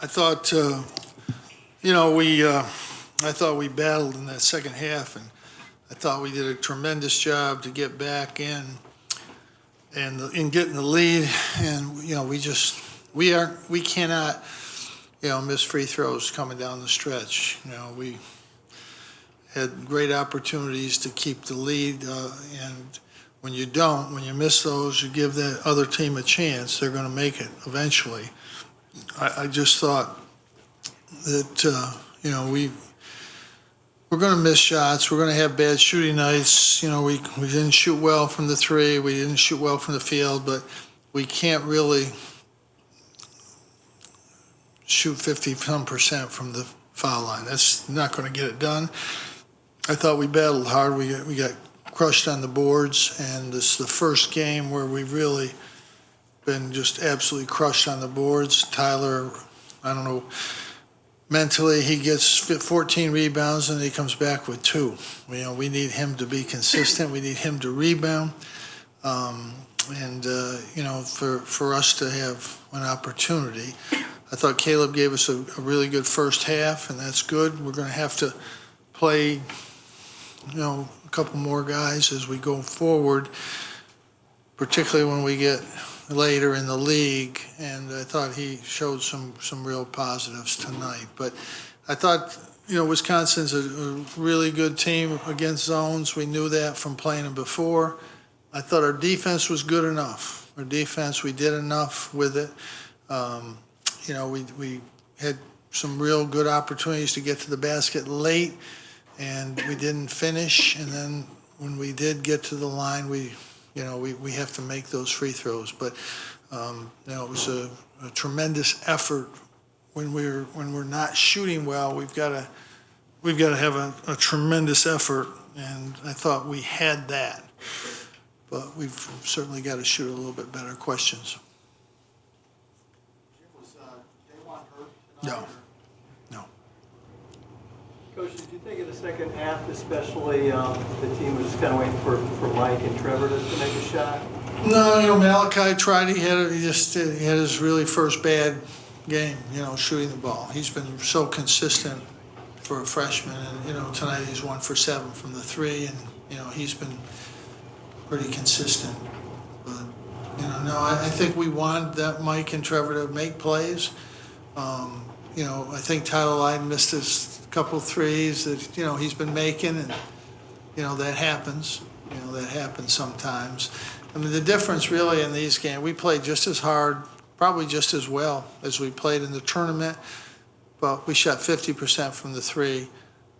I thought, I thought we battled in that second half, and I thought we did a tremendous job to get back in and in getting the lead. And we cannot miss free throws coming down the stretch. We had great opportunities to keep the lead, and when you miss those, you give that other team a chance. They're going to make it eventually. I just thought that, we're going to miss shots. We're going to have bad shooting nights. We didn't shoot well from the three. We didn't shoot well from the field, but we can't really shoot 50-some% from the foul line. That's not going to get it done. I thought we battled hard. We got crushed on the boards, and this is the first game where we've really been just absolutely crushed on the boards. Tyler, I don't know, mentally he gets 14 rebounds and he comes back with 2. We need him to be consistent. We need him to rebound. For us to have an opportunity. I thought Caleb gave us a really good first half, and that's good. We're going to have to play, a couple more guys as we go forward, particularly when we get later in the league, and I thought he showed some real positives tonight. But I thought, Wisconsin's a really good team against zones. We knew that from playing them before. I thought our defense was good enough. Our defense, we did enough with it. We had some real good opportunities to get to the basket late, and we didn't finish. And then when we did get to the line, we have to make those free throws. But it was a tremendous effort. When we're not shooting well, we've got to have a tremendous effort, and I thought we had that. But we've certainly got to shoot a little bit better. Questions? Was Daywan hurt tonight? No. Coach, did you think in the second half, especially, the team was just kind of waiting for Mike and Trevor to make a shot? No, Malachi tried. He had his really first bad game. Shooting the ball. He's been so consistent for a freshman, and tonight he's 1 for 7 from the 3, and he's been pretty consistent. But I think we want that Mike and Trevor to make plays. I think Tyler Lydon missed his couple threes that he's been making, and that happens. That happens sometimes. I mean, the difference really in these games, we played just as hard, probably just as well as we played in the tournament, but we shot 50% from the 3,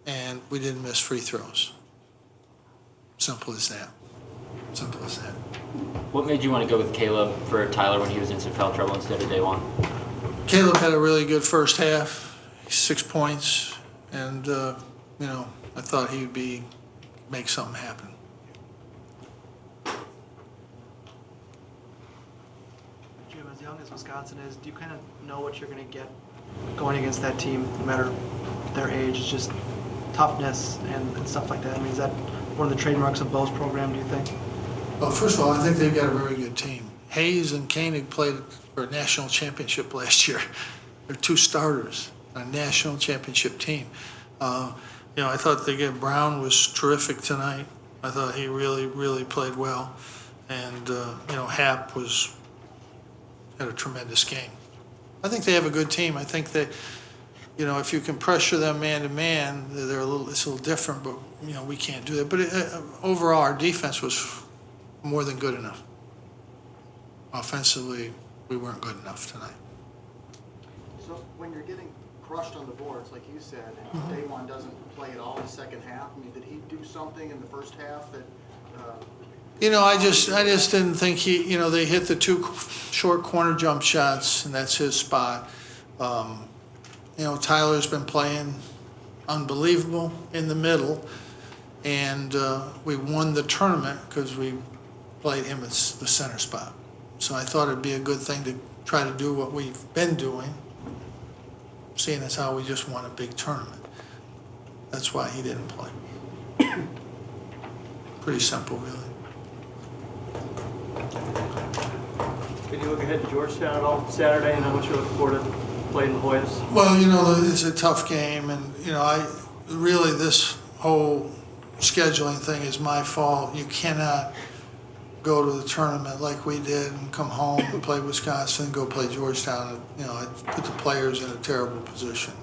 and we didn't miss free throws. Simple as that. Simple as that. What made you want to go with Caleb for Tyler when he was in some foul trouble instead of Daywan? Caleb had a really good first half, 6 points, and I thought he would make something happen. Jim, as young as Wisconsin is, do you kind of know what you're going to get going against that team, no matter their age? It's just toughness and stuff like that. I mean, is that one of the trademarks of Bo's program, do you think? Well, first of all, I think they've got a very good team. Hayes and Koenig played for a national championship last year. They're 2 starters on a national championship team. I thought Brown was terrific tonight. I thought he really, really played well. And, Happ had a tremendous game. I think they have a good team. I think that, if you can pressure them man to man, it's a little different, but, we can't do that. But overall, our defense was more than good enough. Offensively, we weren't good enough tonight. So when you're getting crushed on the boards, like you said, and Daywan doesn't play at all in the second half, I mean, did he do something in the first half that? I just didn't think they hit the 2 short corner jump shots, and that's his spot. Tyler's been playing unbelievable in the middle, and we won the tournament because we played him at the center spot. So I thought it'd be a good thing to try to do what we've been doing, seeing as how we just won a big tournament. That's why he didn't play. Pretty simple, really. Can you look ahead to Georgetown at all Saturday, and how much you're looking forward to play in La Jolla's? Well, it's a tough game, and, really, this whole scheduling thing is my fault. You cannot go to the tournament like we did and come home and play Wisconsin and go play Georgetown. It put the players in a terrible position.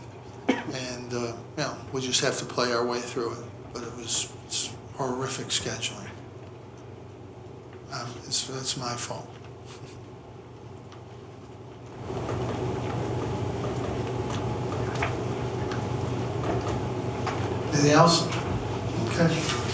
And, we just have to play our way through it. But it's horrific scheduling. It's my fault. Anything else? Okay.